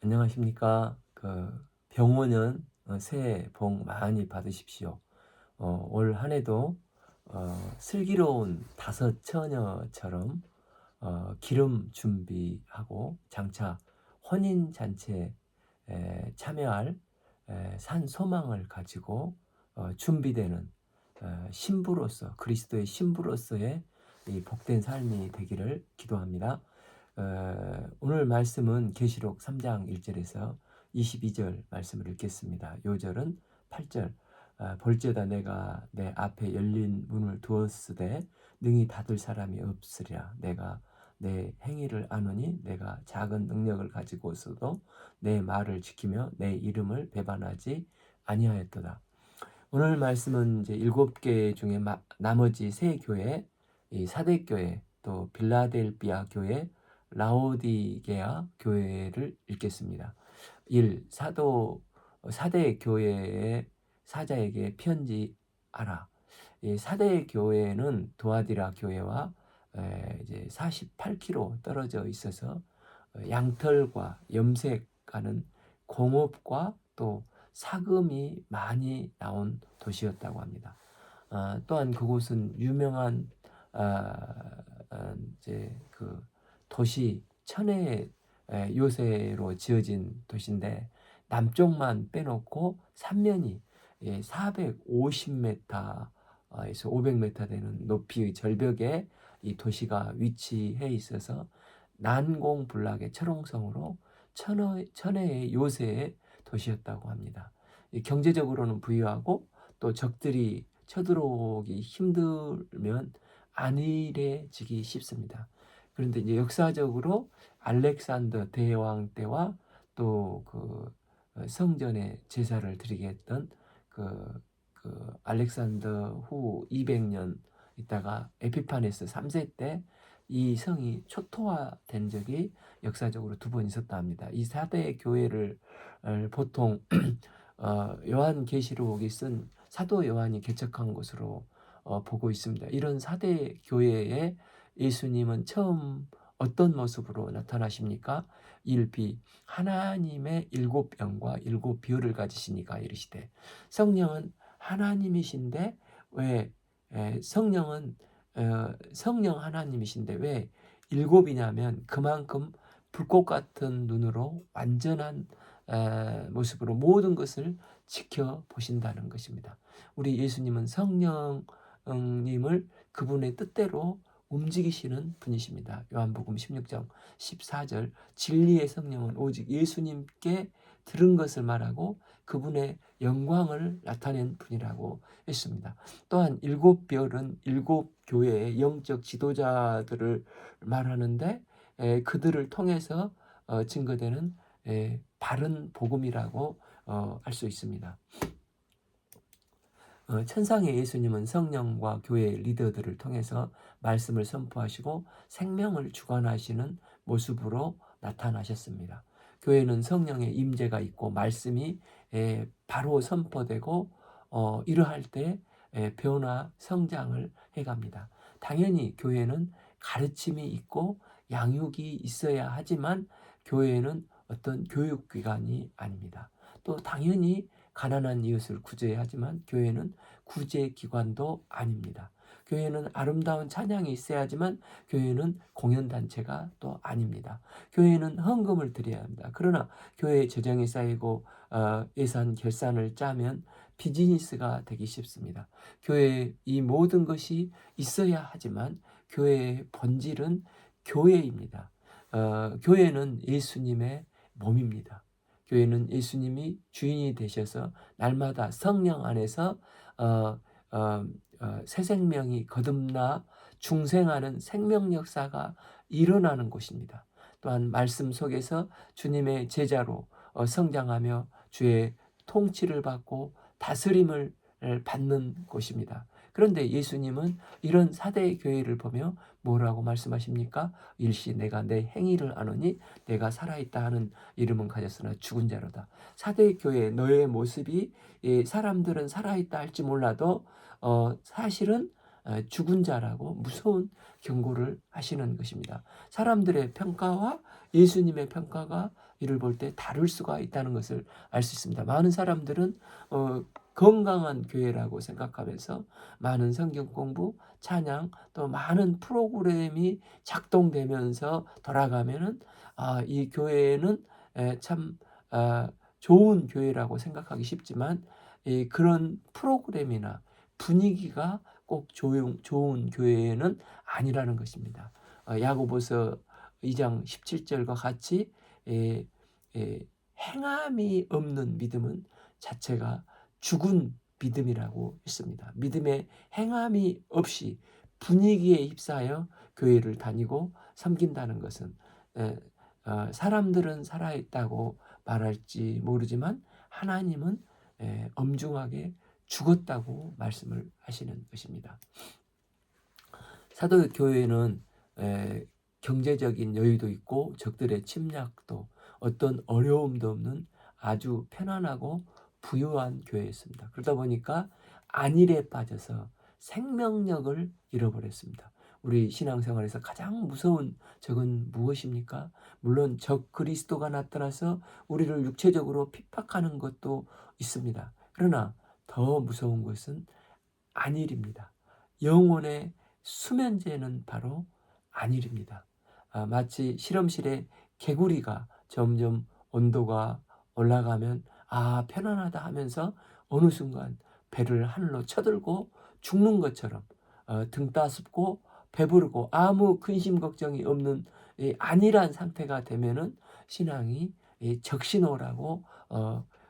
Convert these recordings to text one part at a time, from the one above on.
안녕하십니까. 병원은 새해 복 많이 받으십시오. 올 한 해도 슬기로운 다섯 처녀처럼 기름 준비하고 장차 혼인 잔치에 참여할 산 소망을 가지고 준비되는 신부로서 그리스도의 신부로서의 이 복된 삶이 되기를 기도합니다. 오늘 말씀은 계시록 3장 1절에서 22절 말씀을 읽겠습니다. 요절은 8절. 볼지어다 내가 내 앞에 열린 문을 두었으되 능히 닫을 사람이 없으리라. 내가 내 행위를 아노니 내가 작은 능력을 가지고서도 내 말을 지키며 내 이름을 배반하지 아니하였도다. 오늘 말씀은 이제 7개 중에 나머지 세 교회, 이 사대 교회, 또 빌라델비아 교회, 라오디게아 교회를 읽겠습니다. 1. 사대 교회의 사자에게 편지하라. 이 사대 교회는 도아디라 교회와 이제 48km 떨어져 있어서 양털과 염색하는 공업과 또 사금이 많이 나온 도시였다고 합니다. 또한 그곳은 유명한 이제 그 도시 천혜의 요새로 지어진 도시인데 남쪽만 빼놓고 삼면이 450m에서 500m 되는 높이의 절벽에 이 도시가 위치해 있어서 난공불락의 철옹성으로 천혜의 요새의 도시였다고 합니다. 경제적으로는 부유하고 또 적들이 쳐들어오기 힘들면 안일해지기 쉽습니다. 그런데 이제 역사적으로 알렉산더 대왕 때와 또 성전에 제사를 드리게 했던 알렉산더 후 200년 있다가 에피파네스 3세 때 이 성이 초토화된 적이 역사적으로 2번 있었다 합니다. 이 4대 교회를 보통 요한계시록이 쓴 사도 요한이 개척한 것으로 보고 있습니다. 이런 4대 교회에 예수님은 처음 어떤 모습으로 나타나십니까? 1비 하나님의 7영과 7비율을 가지시니까 이르시되 성령은 하나님이신데 왜 성령은 성령 하나님이신데 왜 7이냐면 그만큼 불꽃 같은 눈으로 완전한 모습으로 모든 것을 지켜보신다는 것입니다. 우리 예수님은 성령님을 그분의 뜻대로 움직이시는 분이십니다. 요한복음 16장 14절 진리의 성령은 오직 예수님께 들은 것을 말하고 그분의 영광을 나타낸 분이라고 했습니다. 또한 7별은 7교회의 영적 지도자들을 말하는데 그들을 통해서 증거되는 바른 복음이라고 할 수 있습니다. 천상의 예수님은 성령과 교회 리더들을 통해서 말씀을 선포하시고 생명을 주관하시는 모습으로 나타나셨습니다. 교회는 성령의 임재가 있고 말씀이 바로 선포되고 이러할 때 변화 성장을 해갑니다. 당연히 교회는 가르침이 있고 양육이 있어야 하지만 교회는 어떤 교육기관이 아닙니다. 또 당연히 가난한 이웃을 구제해야 하지만 교회는 구제기관도 아닙니다. 교회는 아름다운 찬양이 있어야지만 교회는 공연단체가 또 아닙니다. 교회는 헌금을 드려야 합니다. 그러나 교회의 재정이 쌓이고 예산 결산을 짜면 비즈니스가 되기 쉽습니다. 교회에 이 모든 것이 있어야 하지만 교회의 본질은 교회입니다. 교회는 예수님의 몸입니다. 교회는 예수님이 주인이 되셔서 날마다 성령 안에서 새 생명이 거듭나 중생하는 생명 역사가 일어나는 곳입니다. 또한 말씀 속에서 주님의 제자로 성장하며 주의 통치를 받고 다스림을 받는 곳입니다. 그런데 예수님은 이런 4대 교회를 보며 뭐라고 말씀하십니까? 일시 내가 내 행위를 아노니 내가 살아있다 하는 이름은 가졌으나 죽은 자로다. 4대 교회 너의 모습이 사람들은 살아있다 할지 몰라도 사실은 죽은 자라고 무서운 경고를 하시는 것입니다. 사람들의 평가와 예수님의 평가가 이를 볼 때 다를 수가 있다는 것을 알 수 있습니다. 많은 사람들은 건강한 교회라고 생각하면서 많은 성경 공부, 찬양, 또 많은 프로그램이 작동되면서 돌아가면은 이 교회는 참 좋은 교회라고 생각하기 쉽지만 그런 프로그램이나 분위기가 꼭 좋은 교회는 아니라는 것입니다. 야고보서 2장 17절과 같이 에, 행함이 없는 믿음은 자체가 죽은 믿음이라고 했습니다. 믿음에 행함이 없이 분위기에 휩싸여 교회를 다니고 섬긴다는 것은 사람들은 살아있다고 말할지 모르지만 하나님은 엄중하게 죽었다고 말씀을 하시는 것입니다. 사도교회는 경제적인 여유도 있고 적들의 침략도 어떤 어려움도 없는 아주 편안하고 부유한 교회였습니다. 그러다 보니까 안일에 빠져서 생명력을 잃어버렸습니다. 우리 신앙생활에서 가장 무서운 적은 무엇입니까? 물론 적 그리스도가 나타나서 우리를 육체적으로 핍박하는 것도 있습니다. 그러나 더 무서운 것은 안일입니다. 영혼의 수면제는 바로 안일입니다. 마치 실험실에 개구리가 점점 온도가 올라가면 편안하다 하면서 어느 순간 배를 하늘로 쳐들고 죽는 것처럼 등 따숩고 배부르고 아무 근심 걱정이 없는 안일한 상태가 되면은 신앙이 적신호라고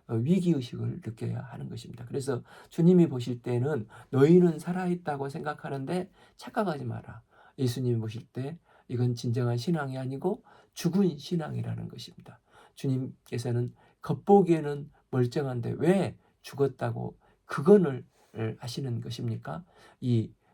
위기의식을 느껴야 하는 것입니다. 그래서 주님이 보실 때는 너희는 살아있다고 생각하는데 착각하지 마라. 예수님이 보실 때 이건 진정한 신앙이 아니고 죽은 신앙이라는 것입니다. 주님께서는 겉보기에는 멀쩡한데 왜 죽었다고 극언을 하시는 것입니까?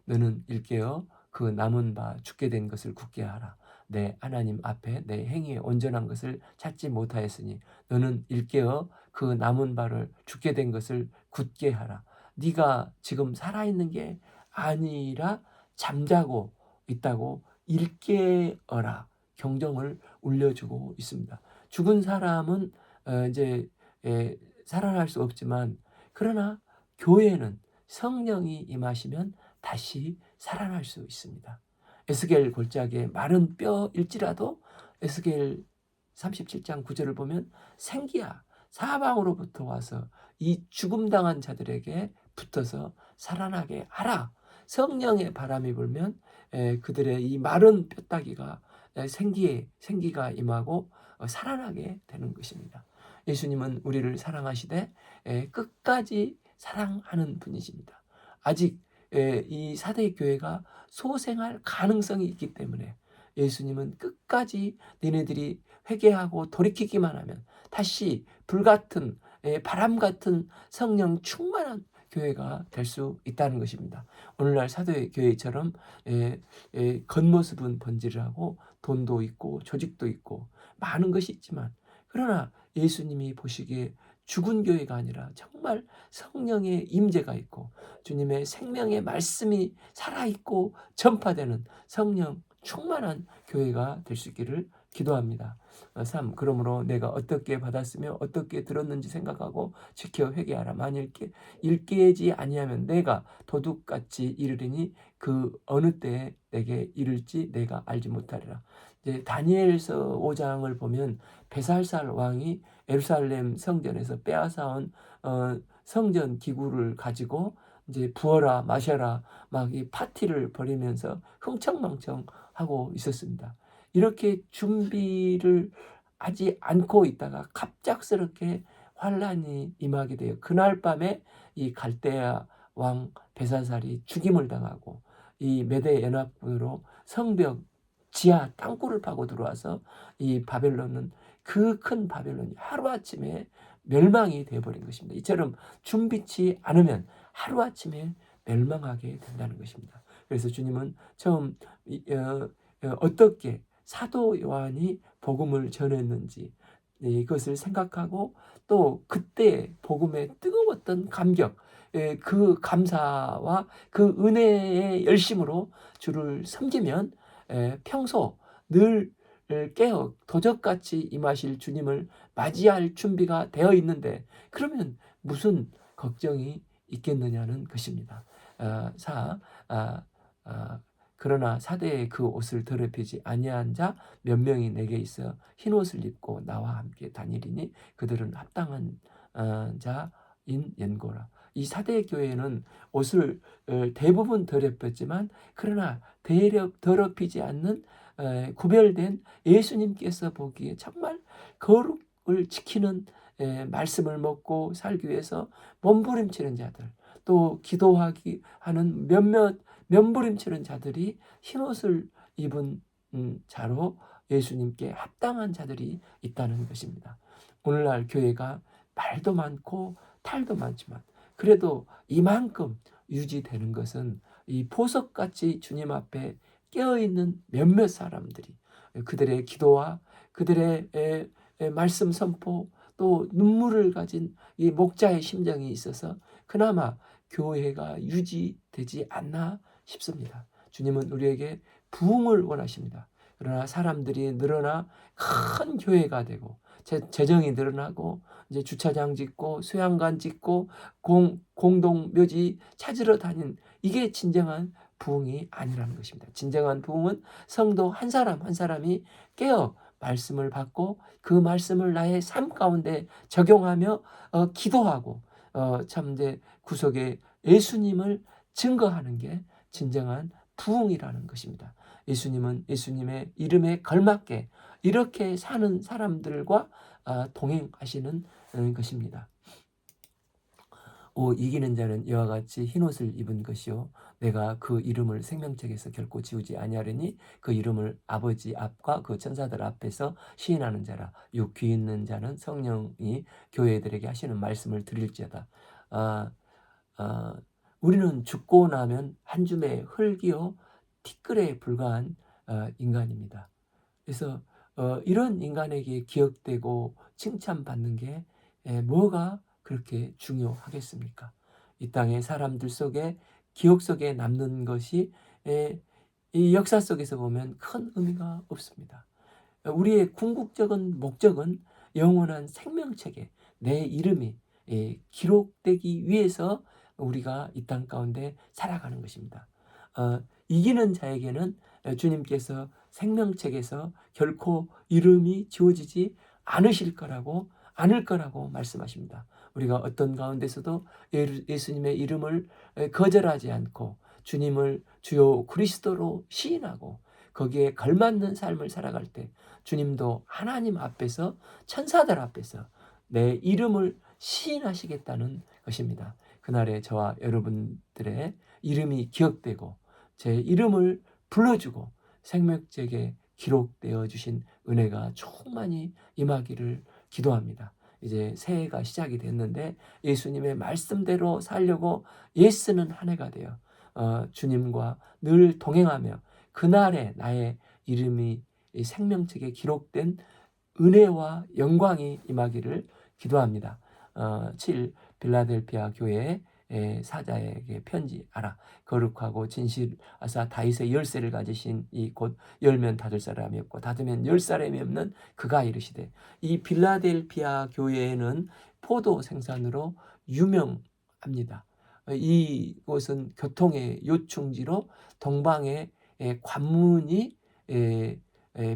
너는 일깨어 그 남은 바 죽게 된 것을 굳게 하라. 내 하나님 앞에 내 행위에 온전한 것을 찾지 못하였으니 너는 일깨어 그 남은 바를 죽게 된 것을 굳게 하라. 네가 지금 살아있는 게 아니라 잠자고 있다고 일깨어라. 경종을 울려주고 있습니다. 죽은 사람은 이제 살아날 수 없지만 그러나 교회는 성령이 임하시면 다시 살아날 수 있습니다. 에스겔 골짜기에 마른 뼈일지라도 에스겔 37장 9절을 보면 생기야 사방으로부터 와서 이 죽음당한 자들에게 붙어서 살아나게 하라. 성령의 바람이 불면 그들의 이 마른 뼈다귀가 생기가 임하고 살아나게 되는 것입니다. 예수님은 우리를 사랑하시되 끝까지 사랑하는 분이십니다. 아직 이 사대 교회가 소생할 가능성이 있기 때문에 예수님은 끝까지 너네들이 회개하고 돌이키기만 하면 다시 불같은 바람 같은 성령 충만한 교회가 될 수 있다는 것입니다. 오늘날 사도의 교회처럼 겉모습은 번지르하고 돈도 있고 조직도 있고 많은 것이 있지만 그러나 예수님이 보시기에 죽은 교회가 아니라 정말 성령의 임재가 있고 주님의 생명의 말씀이 살아있고 전파되는 성령 충만한 교회가 될 수 있기를 기도합니다. 3. 그러므로 내가 어떻게 받았으며 어떻게 들었는지 생각하고 지켜 회개하라. 만일 일깨지 아니하면 내가 도둑같이 이르리니 그 어느 때에 내게 이를지 내가 알지 못하리라. 이제 다니엘서 5장을 보면 베살살 왕이 예루살렘 성전에서 빼앗아온 성전 기구를 가지고 이제 부어라 마셔라 막 이 파티를 벌이면서 흥청망청 하고 있었습니다. 이렇게 준비를 하지 않고 있다가 갑작스럽게 환란이 임하게 돼요. 그날 밤에 이 갈대아 왕 베사살이 죽임을 당하고 이 메대 연합군으로 성벽 지하 땅굴을 파고 들어와서 이 바벨론은 그 큰 바벨론이 하루아침에 멸망이 되어버린 것입니다. 이처럼 준비치 않으면 하루아침에 멸망하게 된다는 것입니다. 그래서 주님은 처음 어떻게 사도 요한이 복음을 전했는지 이것을 생각하고 또 그때 복음의 뜨거웠던 감격 그 감사와 그 은혜의 열심으로 주를 섬기면 평소 늘 깨어 도적같이 임하실 주님을 맞이할 준비가 되어 있는데 그러면 무슨 걱정이 있겠느냐는 것입니다. 아, 사 아, 아, 그러나 사대의 그 옷을 더럽히지 아니한 자 몇 명이 내게 있어 흰 옷을 입고 나와 함께 다니리니 그들은 합당한 자인 연고라. 이 사대 교회는 옷을 대부분 더럽혔지만 그러나 더럽히지 않는 구별된 예수님께서 보기에 정말 거룩을 지키는 말씀을 먹고 살기 위해서 몸부림치는 자들, 또 기도하기 하는 몇몇 몸부림치는 자들이 흰옷을 입은 자로 예수님께 합당한 자들이 있다는 것입니다. 오늘날 교회가 말도 많고 탈도 많지만 그래도 이만큼 유지되는 것은 이 보석같이 주님 앞에 깨어있는 몇몇 사람들이 그들의 기도와 그들의 말씀 선포 또 눈물을 가진 이 목자의 심정이 있어서 그나마 교회가 유지되지 않나 싶습니다. 주님은 우리에게 부흥을 원하십니다. 그러나 사람들이 늘어나 큰 교회가 되고 재정이 늘어나고 이제 주차장 짓고 수양관 짓고 공동 묘지 찾으러 다닌 이게 진정한 부흥이 아니라는 것입니다. 진정한 부흥은 성도 한 사람 한 사람이 깨어 말씀을 받고 그 말씀을 나의 삶 가운데 적용하며 기도하고 참제 구속의 예수님을 증거하는 게 진정한 부흥이라는 것입니다. 예수님은 예수님의 이름에 걸맞게 이렇게 사는 사람들과 동행하시는 것입니다. 이기는 자는 이와 같이 흰옷을 입은 것이요 내가 그 이름을 생명책에서 결코 지우지 아니하리니 그 이름을 아버지 앞과 그 천사들 앞에서 시인하는 자라. 귀 있는 자는 성령이 교회들에게 하시는 말씀을 들을지어다. 아, 아, 우리는 죽고 나면 한 줌의 흙이요 티끌에 불과한 인간입니다. 그래서 이런 인간에게 기억되고 칭찬받는 게 뭐가 그렇게 중요하겠습니까? 이 땅의 사람들 속에 기억 속에 남는 것이 이 역사 속에서 보면 큰 의미가 없습니다. 우리의 궁극적인 목적은 영원한 생명책에 내 이름이 기록되기 위해서 우리가 이 땅 가운데 살아가는 것입니다. 이기는 자에게는 주님께서 생명책에서 결코 이름이 지워지지 않을 거라고 말씀하십니다. 우리가 어떤 가운데서도 예수님의 이름을 거절하지 않고 주님을 주요 그리스도로 시인하고 거기에 걸맞는 삶을 살아갈 때 주님도 하나님 앞에서 천사들 앞에서 내 이름을 시인하시겠다는 것입니다. 그날에 저와 여러분들의 이름이 기억되고 제 이름을 불러주고 생명책에 기록되어 주신 은혜가 충만히 임하기를 기도합니다. 이제 새해가 시작이 됐는데 예수님의 말씀대로 살려고 예쓰는 한 해가 되어 주님과 늘 동행하며 그날에 나의 이름이 생명책에 기록된 은혜와 영광이 임하기를 기도합니다. 7. 빌라델피아 교회 사자에게 편지하라. 거룩하고 진실하사 다윗의 열쇠를 가지신 이 곧 열면 닫을 사람이 없고 닫으면 열 사람이 없는 그가 이르시되. 이 빌라델피아 교회에는 포도 생산으로 유명합니다. 이곳은 교통의 요충지로 동방의 관문이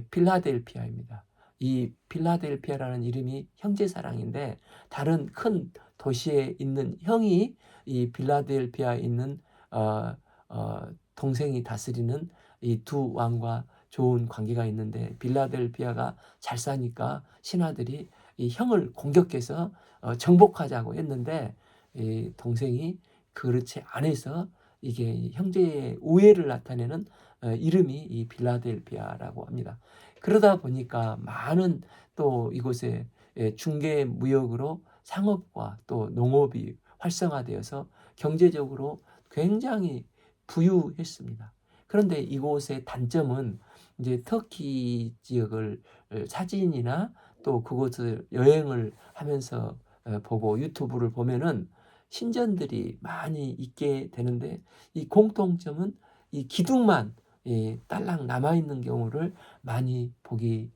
필라델피아입니다. 이 필라델피아라는 이름이 형제사랑인데 다른 큰 도시에 있는 형이 이 필라델피아에 있는 동생이 다스리는 이 두 왕과 좋은 관계가 있는데 필라델피아가 잘 사니까 신하들이 이 형을 공격해서 정복하자고 했는데 이 동생이 그렇지 않아서 이게 형제의 우애를 나타내는 이름이 이 필라델피아라고 합니다. 그러다 보니까 많은 또 이곳에 중개 무역으로 상업과 또 농업이 활성화되어서 경제적으로 굉장히 부유했습니다. 그런데 이곳의 단점은 이제 터키 지역을 사진이나 또 그곳을 여행을 하면서 보고 유튜브를 보면은 신전들이 많이 있게 되는데 이 공통점은 이 기둥만 딸랑 남아 있는 경우를 많이 보게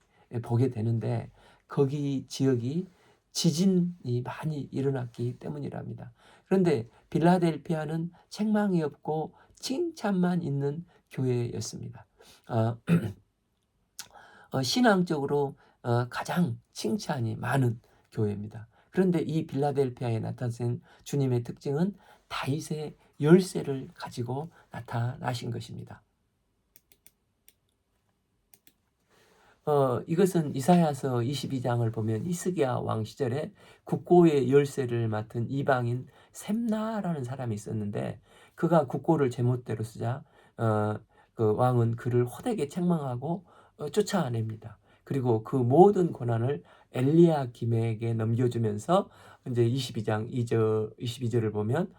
되는데 거기 지역이 지진이 많이 일어났기 때문이랍니다. 그런데 빌라델피아는 책망이 없고 칭찬만 있는 교회였습니다. 어, 신앙적으로 가장 칭찬이 많은 교회입니다. 그런데 이 빌라델피아에 나타난 주님의 특징은 다윗의 열쇠를 가지고 나타나신 것입니다. 이것은 이사야서 22장을 보면 히스기야 왕 시절에 국고의 열쇠를 맡은 이방인 셈나라는 사람이 있었는데 그가 국고를 제멋대로 쓰자 그 왕은 그를 호되게 책망하고 쫓아냅니다. 그리고 그 모든 권한을 엘리야김에게 넘겨주면서 이제 22장 22절을 보면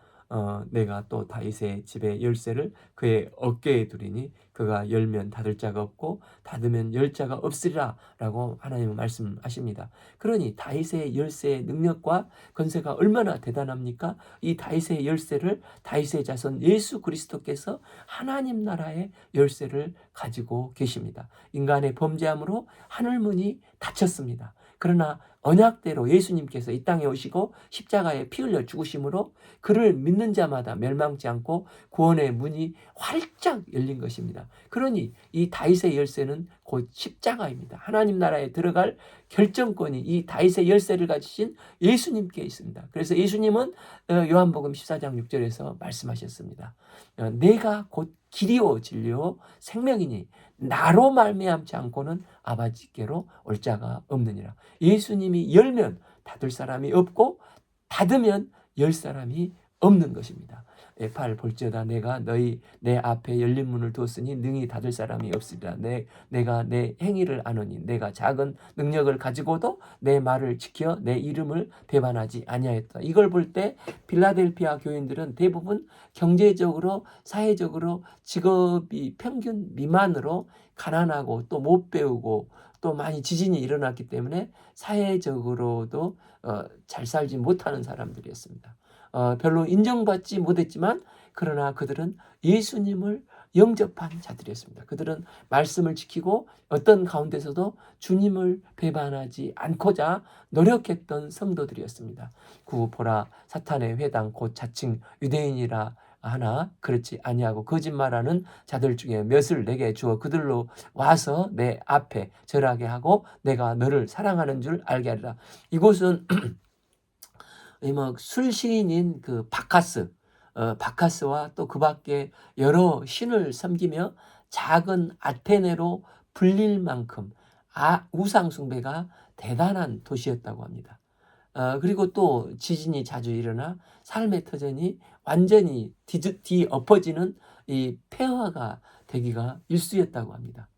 내가 또 다윗의 집의 열쇠를 그의 어깨에 두리니 그가 열면 닫을 자가 없고 닫으면 열 자가 없으리라 라고 하나님은 말씀하십니다. 그러니 다윗의 열쇠의 능력과 권세가 얼마나 대단합니까? 이 다윗의 열쇠를 다윗의 자손 예수 그리스도께서 하나님 나라의 열쇠를 가지고 계십니다. 인간의 범죄함으로 하늘문이 닫혔습니다. 그러나 언약대로 예수님께서 이 땅에 오시고 십자가에 피 흘려 죽으심으로 그를 믿는 자마다 멸망치 않고 구원의 문이 활짝 열린 것입니다. 그러니 이 다윗의 열쇠는 곧 십자가입니다. 하나님 나라에 들어갈 결정권이 이 다윗의 열쇠를 가지신 예수님께 있습니다. 그래서 예수님은 요한복음 14장 6절에서 말씀하셨습니다. 내가 곧 길이요 진리요 생명이니 나로 말미암지 않고는 아버지께로 올 자가 없느니라. 예수님이 열면 닫을 사람이 없고 닫으면 열 사람이 없는 것입니다. 8 볼지어다 내가 내 앞에 열린 문을 두었으니 능히 닫을 사람이 없으리라. 내가 내 행위를 아노니 내가 작은 능력을 가지고도 내 말을 지켜 내 이름을 배반하지 아니하였다. 이걸 볼 때 빌라델피아 교인들은 대부분 경제적으로 사회적으로 직업이 평균 미만으로 가난하고 또 못 배우고 또 많이 지진이 일어났기 때문에 사회적으로도 잘 살지 못하는 사람들이었습니다. 별로 인정받지 못했지만 그러나 그들은 예수님을 영접한 자들이었습니다. 그들은 말씀을 지키고 어떤 가운데서도 주님을 배반하지 않고자 노력했던 성도들이었습니다. 보라 사탄의 회당 곧 자칭 유대인이라 하나 그렇지 아니하고 거짓말하는 자들 중에 몇을 내게 주어 그들로 와서 내 앞에 절하게 하고 내가 너를 사랑하는 줄 알게 하리라. 이곳은 술시인인 그 바카스와 또 그 밖에 여러 신을 섬기며 작은 아테네로 불릴 만큼 우상 숭배가 대단한 도시였다고 합니다. 그리고 또 지진이 자주 일어나 삶의 터전이 완전히 뒤엎어지는 이 폐허가 되기가 일쑤였다고 합니다.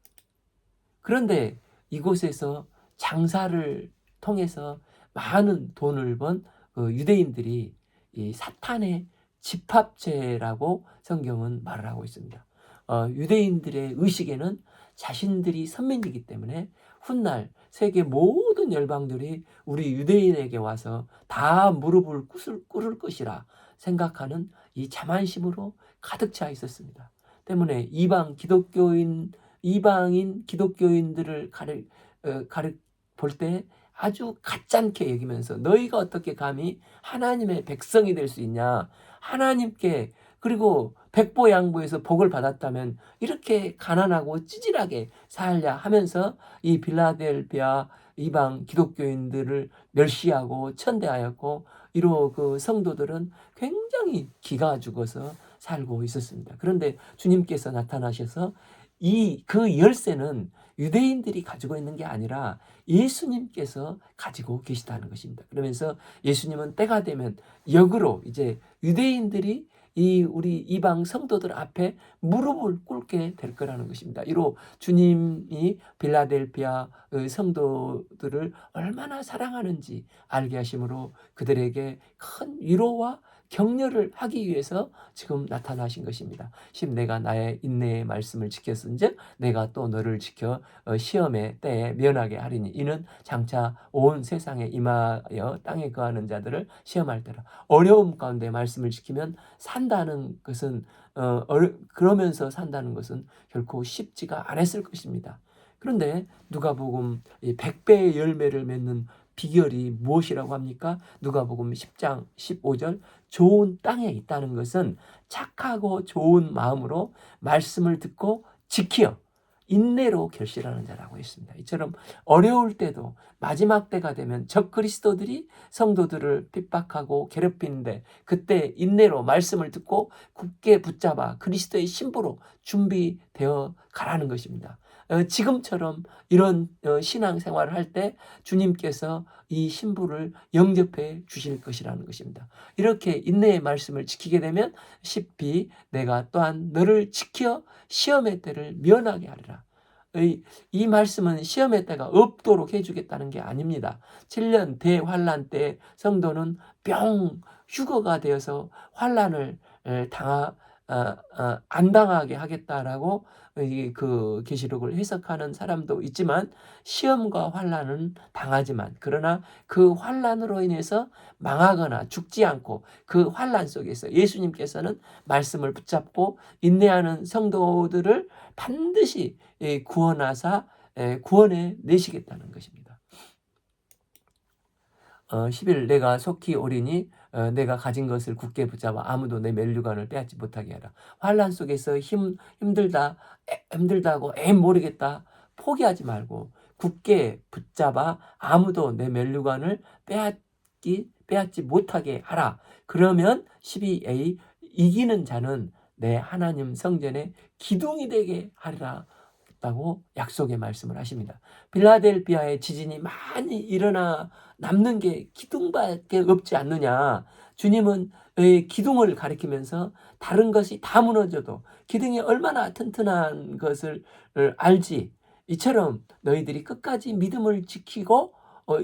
그런데 이곳에서 장사를 통해서 많은 돈을 번 유대인들이 이 사탄의 집합체라고 성경은 말을 하고 있습니다. 유대인들의 의식에는 자신들이 선민이기 때문에 훗날 세계 모든 열방들이 우리 유대인에게 와서 다 무릎을 꿇을 것이라 생각하는 이 자만심으로 가득 차 있었습니다. 때문에 이방인 기독교인들을 볼 때 아주 가짠게 여기면서 너희가 어떻게 감히 하나님의 백성이 될 수 있냐. 하나님께 그리고 백보양보에서 복을 받았다면 이렇게 가난하고 찌질하게 살냐 하면서 이 빌라델피아 이방 기독교인들을 멸시하고 천대하였고 이로 그 성도들은 굉장히 기가 죽어서 살고 있었습니다. 그런데 주님께서 나타나셔서 그 열쇠는 유대인들이 가지고 있는 게 아니라 예수님께서 가지고 계시다는 것입니다. 그러면서 예수님은 때가 되면 역으로 이제 유대인들이 우리 이방 성도들 앞에 무릎을 꿇게 될 거라는 것입니다. 이로 주님이 빌라델피아 성도들을 얼마나 사랑하는지 알게 하심으로 그들에게 큰 위로와 격려를 하기 위해서 지금 나타나신 것입니다. 10 내가 나의 인내의 말씀을 지켰은즉 내가 또 너를 지켜 시험의 때에 면하게 하리니 이는 장차 온 세상에 임하여 땅에 거하는 자들을 시험할 때라. 어려움 가운데 말씀을 지키면 산다는 것은 그러면서 산다는 것은 결코 쉽지가 않았을 것입니다. 그런데 누가복음 100배의 열매를 맺는 비결이 무엇이라고 합니까? 누가복음 10장 15절 좋은 땅에 있다는 것은 착하고 좋은 마음으로 말씀을 듣고 지키어 인내로 결실하는 자라고 했습니다. 이처럼 어려울 때도 마지막 때가 되면 적그리스도들이 성도들을 핍박하고 괴롭히는데 그때 인내로 말씀을 듣고 굳게 붙잡아 그리스도의 신부로 준비되어 가라는 것입니다. 지금처럼 이런 신앙생활을 할 때 주님께서 이 신부를 영접해 주실 것이라는 것입니다. 이렇게 인내의 말씀을 지키게 되면 십비 내가 또한 너를 지켜 시험의 때를 면하게 하리라. 이 말씀은 시험의 때가 없도록 해주겠다는 게 아닙니다. 7년 대환란 때 성도는 뿅 휴거가 되어서 환란을 안 당하게 하겠다라고 그 계시록을 해석하는 사람도 있지만 시험과 환란은 당하지만 그러나 그 환란으로 인해서 망하거나 죽지 않고 그 환란 속에서 예수님께서는 말씀을 붙잡고 인내하는 성도들을 반드시 구원하사 구원해 내시겠다는 것입니다. 11 내가 속히 오리니 내가 가진 것을 굳게 붙잡아 아무도 내 면류관을 빼앗지 못하게 하라. 환란 속에서 힘들다고 모르겠다 포기하지 말고 굳게 붙잡아 아무도 내 면류관을 빼앗지 못하게 하라. 그러면 12a 이기는 자는 내 하나님 성전에 기둥이 되게 하리라 다고 약속의 말씀을 하십니다. 빌라델비아에 지진이 많이 일어나 남는 게 기둥밖에 없지 않느냐. 주님은 기둥을 가리키면서 다른 것이 다 무너져도 기둥이 얼마나 튼튼한 것을 알지. 이처럼 너희들이 끝까지 믿음을 지키고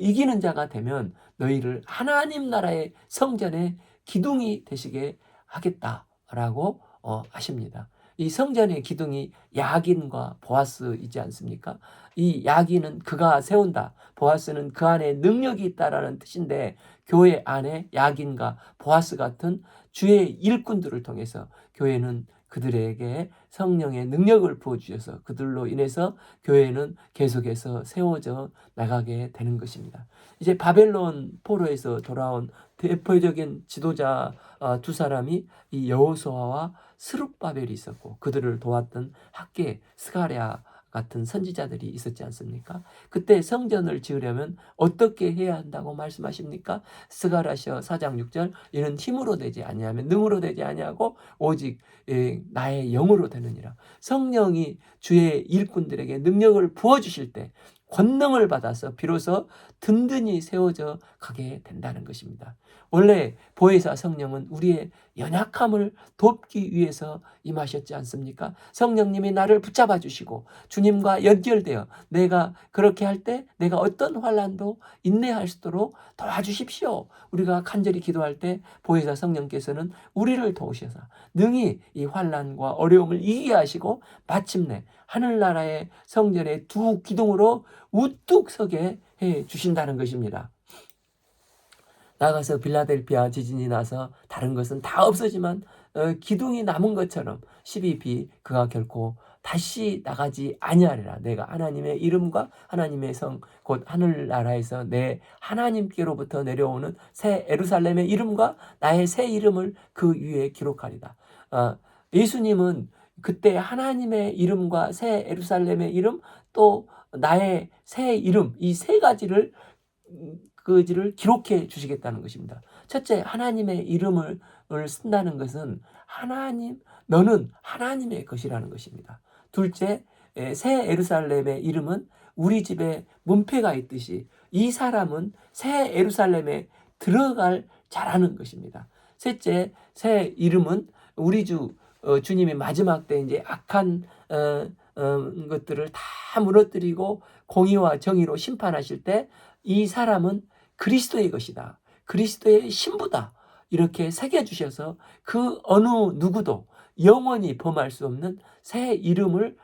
이기는 자가 되면 너희를 하나님 나라의 성전의 기둥이 되시게 하겠다라고 하십니다. 이 성전의 기둥이 야긴과 보아스이지 않습니까? 이 야긴은 그가 세운다. 보아스는 그 안에 능력이 있다라는 뜻인데 교회 안에 야긴과 보아스 같은 주의 일꾼들을 통해서 교회는 그들에게 성령의 능력을 부어주셔서 그들로 인해서 교회는 계속해서 세워져 나가게 되는 것입니다. 이제 바벨론 포로에서 돌아온 대표적인 지도자 두 사람이 이 여호수아와 스룹바벨이 있었고 그들을 도왔던 학계 스가랴 같은 선지자들이 있었지 않습니까? 그때 성전을 지으려면 어떻게 해야 한다고 말씀하십니까? 스가랴서 4장 6절 이는 힘으로 되지 아니하면 능으로 되지 아니하고 오직 나의 영으로 되느니라. 성령이 주의 일꾼들에게 능력을 부어주실 때 권능을 받아서 비로소 든든히 세워져 가게 된다는 것입니다. 원래 보혜사 성령은 우리의 연약함을 돕기 위해서 임하셨지 않습니까? 성령님이 나를 붙잡아 주시고 주님과 연결되어 내가 그렇게 할 때 내가 어떤 환난도 인내할 수 있도록 도와주십시오. 우리가 간절히 기도할 때 보혜사 성령께서는 우리를 도우셔서 능히 이 환난과 어려움을 이기게 하시고 마침내 하늘나라의 성전의 두 기둥으로 우뚝 서게 해 주신다는 것입니다. 나가서 빌라델피아 지진이 나서 다른 것은 다 없어지만 기둥이 남은 것처럼 12b 그가 결코 다시 나가지 아니하리라. 내가 하나님의 이름과 하나님의 성 곧 하늘나라에서 내 하나님께로부터 내려오는 새 예루살렘의 이름과 나의 새 이름을 그 위에 기록하리다. 예수님은 그때 하나님의 이름과 새 예루살렘의 이름 또 나의 새 이름 이 세 가지를 기록해 주시겠다는 것입니다. 첫째, 하나님의 이름을 쓴다는 것은 너는 하나님의 것이라는 것입니다. 둘째, 새 예루살렘의 이름은 우리 집에 문패가 있듯이 이 사람은 새 예루살렘에 들어갈 자라는 것입니다. 셋째, 새 이름은 우리 주님이 마지막 때 이제 악한 것들을 다 무너뜨리고 공의와 정의로 심판하실 때 이 사람은 그리스도의 것이다. 그리스도의 신부다. 이렇게 새겨주셔서 그 어느 누구도 영원히 범할 수 없는 새 이름을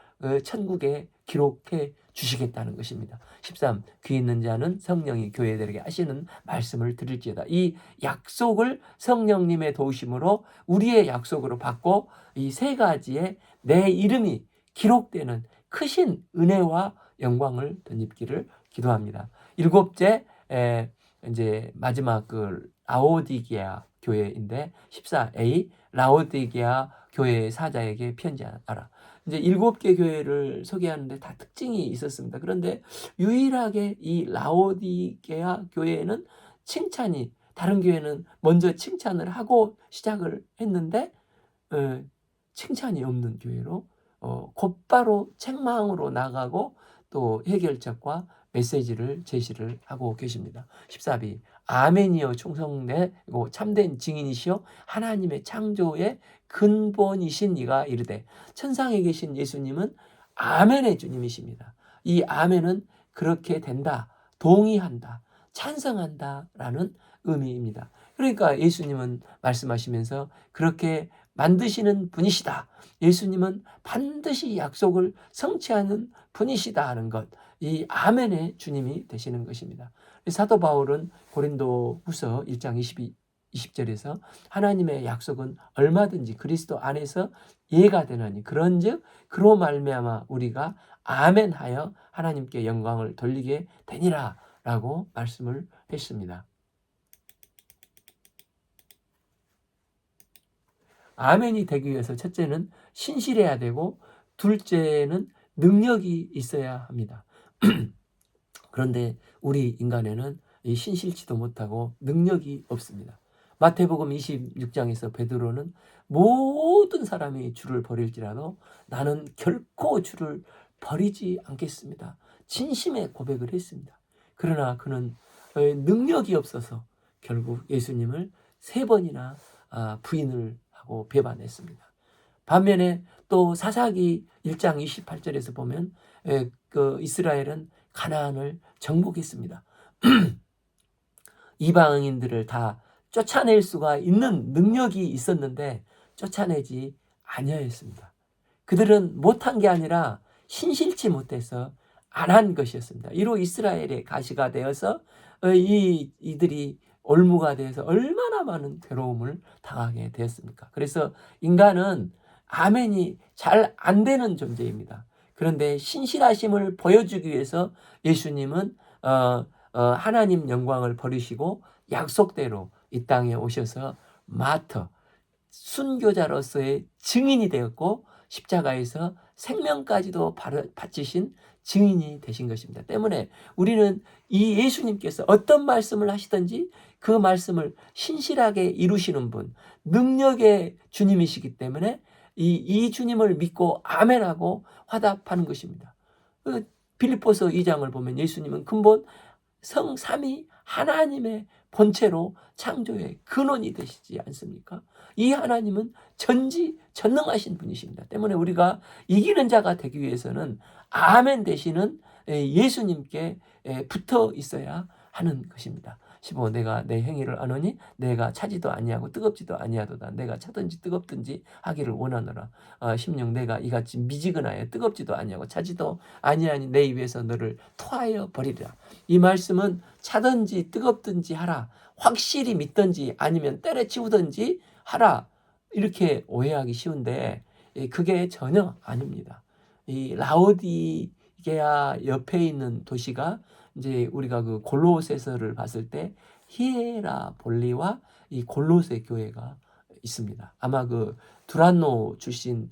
천국에 기록해 주시겠다는 것입니다. 13. 귀 있는 자는 성령이 교회들에게 하시는 말씀을 들을지어다. 이 약속을 성령님의 도우심으로 우리의 약속으로 받고 이 세 가지의 내 이름이 기록되는 크신 은혜와 영광을 덧입기를 기도합니다. 일곱째, 이제 마지막 그 라오디게아 교회인데 14a 라오디게아 교회의 사자에게 편지하라. 이제 7개 교회를 소개하는데 다 특징이 있었습니다. 그런데 유일하게 이 라오디게아 교회에는 칭찬이, 다른 교회는 먼저 칭찬을 하고 시작을 했는데 칭찬이 없는 교회로 곧바로 책망으로 나가고 또 해결책과 메시지를 제시를 하고 계십니다. 14b 아멘이여 충성되고 참된 증인이시여 하나님의 창조의 근본이신 이가 이르되. 천상에 계신 예수님은 아멘의 주님이십니다. 이 아멘은 그렇게 된다, 동의한다, 찬성한다 라는 의미입니다. 그러니까 예수님은 말씀하시면서 그렇게 만드시는 분이시다, 예수님은 반드시 약속을 성취하는 분이시다 하는 것, 이 아멘의 주님이 되시는 것입니다. 사도 바울은 고린도후서 1장 20절에서 하나님의 약속은 얼마든지 그리스도 안에서 예가 되나니 그런즉 그로 말미암아 우리가 아멘하여 하나님께 영광을 돌리게 되니라 라고 말씀을 했습니다. 아멘이 되기 위해서 첫째는 신실해야 되고 둘째는 능력이 있어야 합니다. 그런데 우리 인간에는 이 신실치도 못하고 능력이 없습니다. 마태복음 26장에서 베드로는 모든 사람이 주를 버릴지라도 나는 결코 주를 버리지 않겠습니다, 진심의 고백을 했습니다. 그러나 그는 능력이 없어서 결국 예수님을 3번이나 부인을 하고 배반했습니다. 반면에 또 사사기 1장 28절에서 보면 그 이스라엘은 가나안을 정복했습니다. 이방인들을 다 쫓아낼 수가 있는 능력이 있었는데 쫓아내지 아니하였습니다. 그들은 못한 게 아니라 신실치 못해서 안 한 것이었습니다. 이로 이스라엘의 가시가 되어서 이들이 올무가 되어서 얼마나 많은 괴로움을 당하게 되었습니까? 그래서 인간은 아멘이 잘 안 되는 존재입니다. 그런데 신실하심을 보여주기 위해서 예수님은 하나님 영광을 버리시고 약속대로 이 땅에 오셔서 마터, 순교자로서의 증인이 되었고 십자가에서 생명까지도 바치신 증인이 되신 것입니다. 때문에 우리는 이 예수님께서 어떤 말씀을 하시든지 그 말씀을 신실하게 이루시는 분, 능력의 주님이시기 때문에 이 주님을 믿고 아멘하고 화답하는 것입니다. 빌립보서 2장을 보면 예수님은 근본 성삼위 하나님의 본체로 창조의 근원이 되시지 않습니까? 이 하나님은 전지전능하신 분이십니다. 때문에 우리가 이기는 자가 되기 위해서는 아멘 되시는 예수님께 붙어 있어야 하는 것입니다. 15 내가 내 행위를 아노니 내가 차지도 아니하고 뜨겁지도 아니하도다. 내가 차든지 뜨겁든지 하기를 원하노라. 16 내가 이같이 미지근하여 뜨겁지도 아니하고 차지도 아니하니 내 입에서 너를 토하여 버리리라. 이 말씀은 차든지 뜨겁든지 하라, 확실히 믿든지 아니면 때려치우든지 하라, 이렇게 오해하기 쉬운데 그게 전혀 아닙니다. 이 라오디게아 옆에 있는 도시가 이제 우리가 그 골로새서를 봤을 때 히에라볼리와 이 골로새 교회가 있습니다. 아마 그 두란노 출신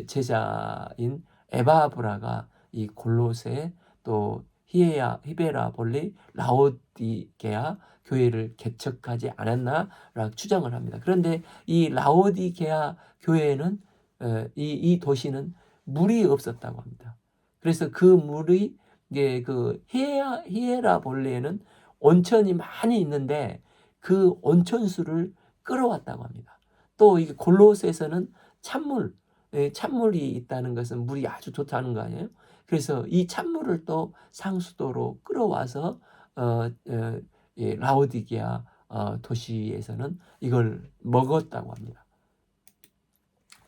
제자인 에바브라가 이 골로새 또 히베라볼리 라오디게아 교회를 개척하지 않았나라고 추정을 합니다. 그런데 이 라오디게아 교회는 이 도시는 물이 없었다고 합니다. 그래서 그 물이 이게 그 히에라볼리에는 온천이 많이 있는데 그 온천수를 끌어왔다고 합니다. 또 이 골로새에서는 찬물이 있다는 것은 물이 아주 좋다는 거 아니에요? 그래서 이 찬물을 또 상수도로 끌어와서 라오디게아 도시에서는 이걸 먹었다고 합니다.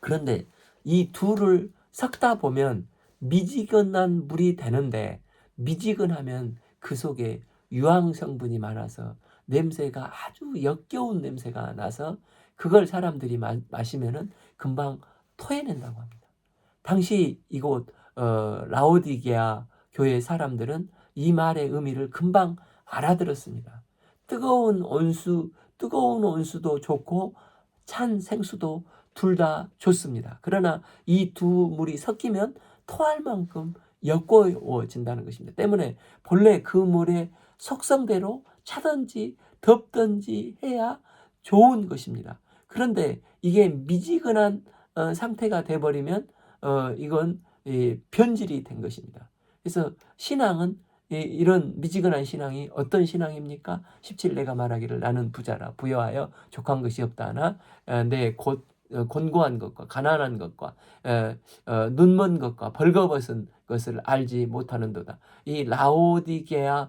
그런데 이 둘을 섞다 보면 미지근한 물이 되는데, 미지근하면 그 속에 유황 성분이 많아서 냄새가 아주 역겨운 냄새가 나서 그걸 사람들이 마시면은 금방 토해낸다고 합니다. 당시 이곳 라오디게아 교회 사람들은 이 말의 의미를 금방 알아들었습니다. 뜨거운 온수도 좋고 찬 생수도 둘 다 좋습니다. 그러나 이 두 물이 섞이면 토할 만큼 역겨워진다는 것입니다. 때문에 본래 그 물의 속성대로 차든지 덮든지 해야 좋은 것입니다. 그런데 이게 미지근한 상태가 돼버리면 이건 변질이 된 것입니다. 그래서 신앙은 이런 미지근한 신앙이 어떤 신앙입니까? 17 내가 말하기를 나는 부자라 부여하여 족한 것이 없다 하나 내 곧 곤고한 것과 가난한 것과 눈먼 것과 벌거벗은 것을 알지 못하는도다. 이 라오디게아는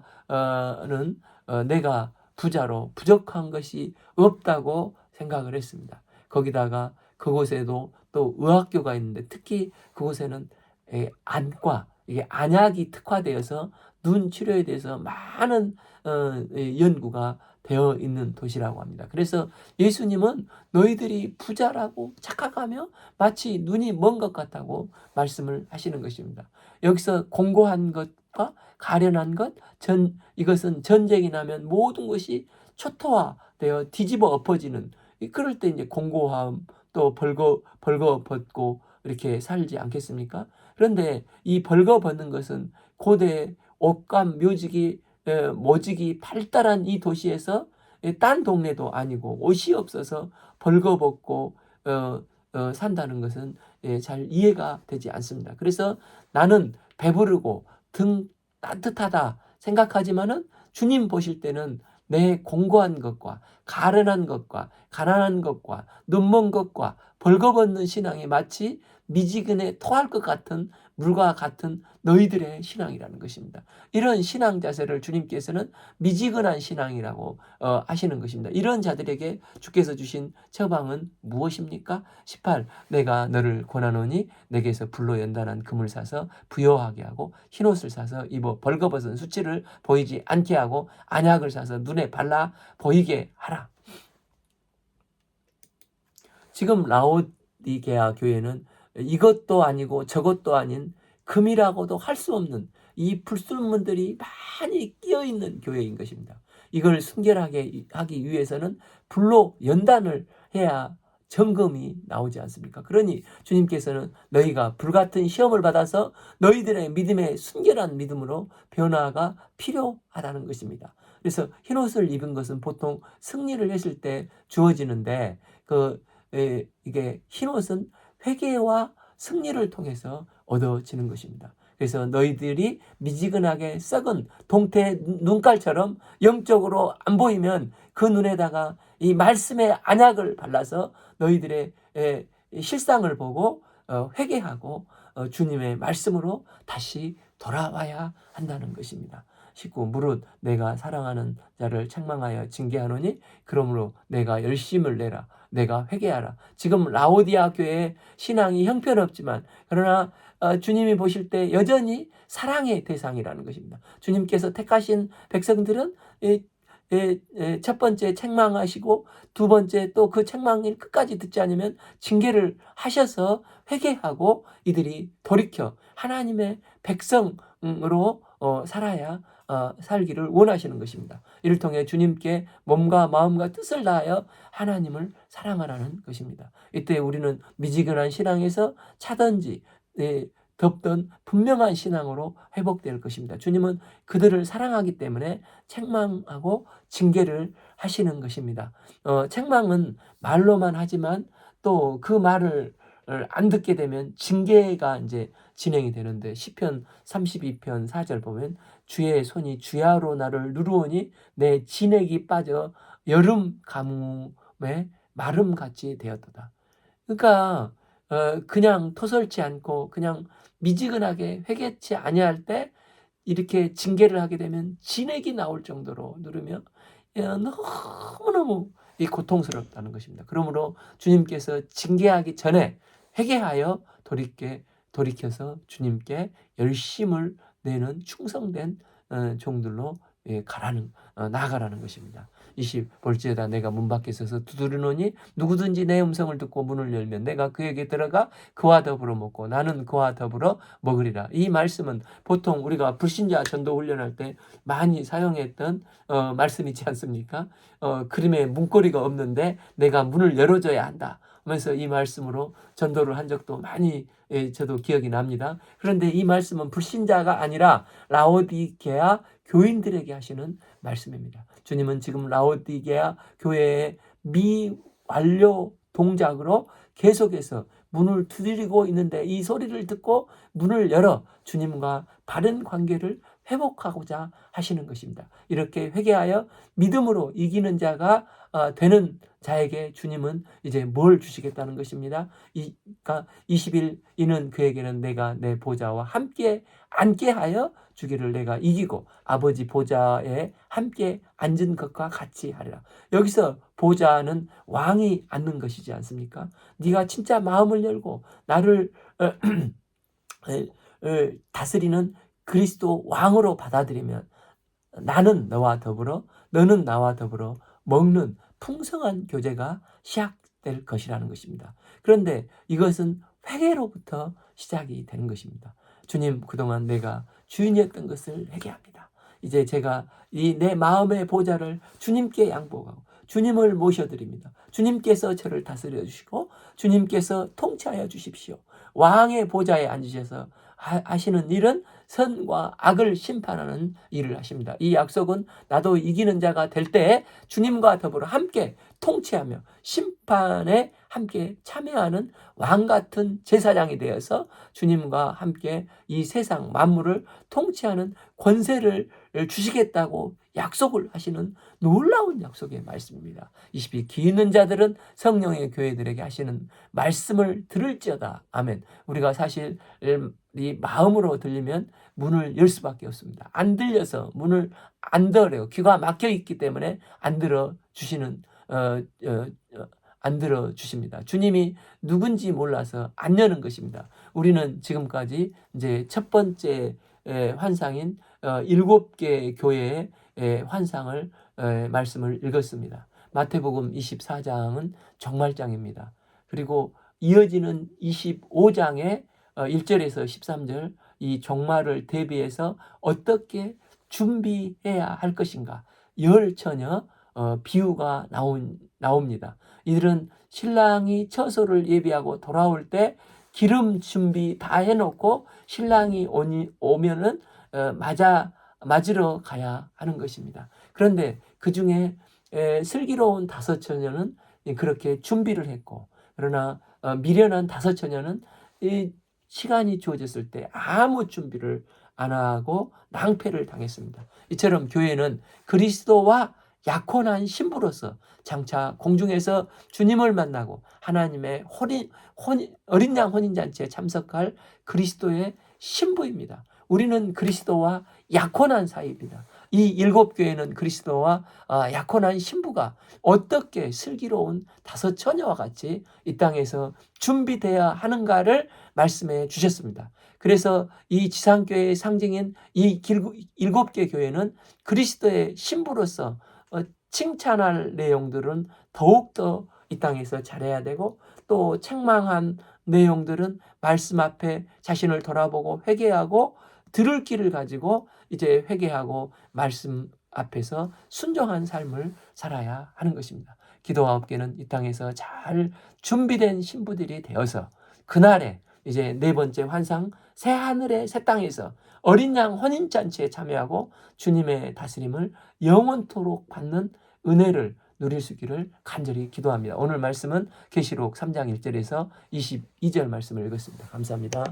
내가 부자로 부족한 것이 없다고 생각을 했습니다. 거기다가 그곳에도 또 의학교가 있는데 특히 그곳에는 안과, 이게 안약이 특화되어서 눈 치료에 대해서 많은 연구가 되어 있는 도시라고 합니다. 그래서 예수님은 너희들이 부자라고 착각하며 마치 눈이 먼 것 같다고 말씀을 하시는 것입니다. 여기서 공고한 것과 가련한 것, 이것은 전쟁이 나면 모든 것이 초토화되어 뒤집어 엎어지는, 그럴 때 이제 공고함 또 벌거벗고 이렇게 살지 않겠습니까? 그런데 이 벌거벗는 것은 고대 옷감 묘직이 모직이 발달한 이 도시에서 딴 동네도 아니고 옷이 없어서 벌거벗고 산다는 것은 잘 이해가 되지 않습니다. 그래서 나는 배부르고 등 따뜻하다 생각하지만은 주님 보실 때는 내 공고한 것과 가련한 것과 가난한 것과 눈먼 것과 벌거벗는 신앙이 마치 미지근에 토할 것 같은 물과 같은 너희들의 신앙이라는 것입니다. 이런 신앙 자세를 주님께서는 미지근한 신앙이라고 하시는 것입니다. 이런 자들에게 주께서 주신 처방은 무엇입니까? 18 내가 너를 권하노니 내게서 불로 연단한 금을 사서 부여하게 하고 흰옷을 사서 입어 벌거벗은 수치를 보이지 않게 하고 안약을 사서 눈에 발라 보이게 하라. 지금 라오디게아 교회는 이것도 아니고 저것도 아닌 금이라고도 할 수 없는 이 불순물들이 많이 끼어있는 교회인 것입니다. 이걸 순결하게 하기 위해서는 불로 연단을 해야 점검이 나오지 않습니까? 그러니 주님께서는 너희가 불같은 시험을 받아서 너희들의 믿음의 순결한 믿음으로 변화가 필요하다는 것입니다. 그래서 흰옷을 입은 것은 보통 승리를 했을 때 주어지는데 이게 흰옷은 회개와 승리를 통해서 얻어지는 것입니다. 그래서 너희들이 미지근하게 썩은 동태 눈깔처럼 영적으로 안 보이면 그 눈에다가 이 말씀의 안약을 발라서 너희들의 실상을 보고 회개하고 주님의 말씀으로 다시 돌아와야 한다는 것입니다. 19 무릇 내가 사랑하는 자를 책망하여 징계하노니 그러므로 내가 열심을 내라. 내가 회개하라. 지금 라오디아 교회의 신앙이 형편없지만 그러나 주님이 보실 때 여전히 사랑의 대상이라는 것입니다. 주님께서 택하신 백성들은 첫 번째 책망하시고 두 번째 또 그 책망을 끝까지 듣지 않으면 징계를 하셔서 회개하고 이들이 돌이켜 하나님의 백성으로 살아야 살기를 원하시는 것입니다. 이를 통해 주님께 몸과 마음과 뜻을 다하여 하나님을 사랑하라는 것입니다. 이때 우리는 미지근한 신앙에서 차든지 덮던 분명한 신앙으로 회복될 것입니다. 주님은 그들을 사랑하기 때문에 책망하고 징계를 하시는 것입니다. 책망은 말로만 하지만 또 그 말을 안 듣게 되면 징계가 이제 진행이 되는데 시편 32편 4절 보면 주의 손이 주야로 나를 누르오니 내 진액이 빠져 여름 가뭄에 마름같이 되었도다. 그러니까 그냥 토설치 않고 그냥 미지근하게 회개치 아니할 때 이렇게 징계를 하게 되면 진액이 나올 정도로 누르며 너무너무 이 고통스럽다는 것입니다. 그러므로 주님께서 징계하기 전에 회개하여 돌이켜서 주님께 열심을 내는 충성된 종들로 나아가라는 것입니다. 20 볼지어다 내가 문 밖에 서서 두드리노니 누구든지 내 음성을 듣고 문을 열면 내가 그에게 들어가 그와 더불어 먹고 나는 그와 더불어 먹으리라. 이 말씀은 보통 우리가 불신자 전도 훈련할 때 많이 사용했던 말씀이지 않습니까? 그림에 문고리가 없는데 내가 문을 열어줘야 한다 하면서 이 말씀으로 전도를 한 적도 많이 저도 기억이 납니다. 그런데 이 말씀은 불신자가 아니라 라오디게아 교인들에게 하시는 말씀입니다. 주님은 지금 라오디게아 교회의 미완료 동작으로 계속해서 문을 두드리고 있는데 이 소리를 듣고 문을 열어 주님과 바른 관계를 회복하고자 하시는 것입니다. 이렇게 회개하여 믿음으로 이기는 자가 되는 자에게 주님은 이제 뭘 주시겠다는 것입니다. 그러니까 20일 이는 그에게는 내가 내 보좌와 함께 앉게 하여 주기를 내가 이기고 아버지 보좌에 함께 앉은 것과 같이 하리라. 여기서 보좌는 왕이 앉는 것이지 않습니까? 네가 진짜 마음을 열고 나를 다스리는 그리스도 왕으로 받아들이면 나는 너와 더불어 너는 나와 더불어 먹는 풍성한 교제가 시작될 것이라는 것입니다. 그런데 이것은 회개로부터 시작이 되는 것입니다. 주님, 그동안 내가 주인이었던 것을 회개합니다. 이제 제가 이 내 마음의 보좌를 주님께 양보하고 주님을 모셔드립니다. 주님께서 저를 다스려 주시고 주님께서 통치하여 주십시오. 왕의 보좌에 앉으셔서 하시는 일은 선과 악을 심판하는 일을 하십니다. 이 약속은 나도 이기는 자가 될 때 주님과 더불어 함께 통치하며 심판에 함께 참여하는 왕 같은 제사장이 되어서 주님과 함께 이 세상 만물을 통치하는 권세를 주시겠다고 약속을 하시는 놀라운 약속의 말씀입니다. 22 기 있는 자들은 성령의 교회들에게 하시는 말씀을 들을지어다. 아멘. 우리가 사실 이 마음으로 들리면 문을 열 수밖에 없습니다. 안 들려서 문을 안 열어요. 귀가 막혀 있기 때문에 안 들어 주시는 안 들어 주십니다. 주님이 누군지 몰라서 안 여는 것입니다. 우리는 지금까지 이제 첫 번째 환상인 7개 교회의 환상을 말씀을 읽었습니다. 마태복음 24장은 종말장입니다. 그리고 이어지는 25장의 1절에서 13절 이 종말을 대비해서 어떻게 준비해야 할 것인가 열 처녀 비유가 나옵니다. 이들은 신랑이 처소를 예비하고 돌아올 때 기름 준비 다 해놓고 신랑이 오면은 맞으러 가야 하는 것입니다. 그런데 그 중에 슬기로운 5 처녀는 그렇게 준비를 했고 그러나 미련한 5 처녀는 이 시간이 주어졌을 때 아무 준비를 안 하고 낭패를 당했습니다. 이처럼 교회는 그리스도와 약혼한 신부로서 장차 공중에서 주님을 만나고 하나님의 어린 양 혼인잔치에 참석할 그리스도의 신부입니다. 우리는 그리스도와 약혼한 사이입니다. 이 7교회는 그리스도와 약혼한 신부가 어떻게 슬기로운 5 처녀와 같이 이 땅에서 준비되어야 하는가를 말씀해 주셨습니다. 그래서 이 지상교회의 상징인 이 7개 교회는 그리스도의 신부로서 칭찬할 내용들은 더욱더 이 땅에서 잘해야 되고 또 책망한 내용들은 말씀 앞에 자신을 돌아보고 회개하고 들을 길을 가지고 이제 회개하고 말씀 앞에서 순종한 삶을 살아야 하는 것입니다. 기도와 업계는 이 땅에서 잘 준비된 신부들이 되어서 그날에 이제 4번째 환상 새 하늘의 새 땅에서 어린 양 혼인잔치에 참여하고 주님의 다스림을 영원토록 받는 은혜를 누릴 수 있기를 간절히 기도합니다. 오늘 말씀은 계시록 3장 1절에서 22절 말씀을 읽었습니다. 감사합니다.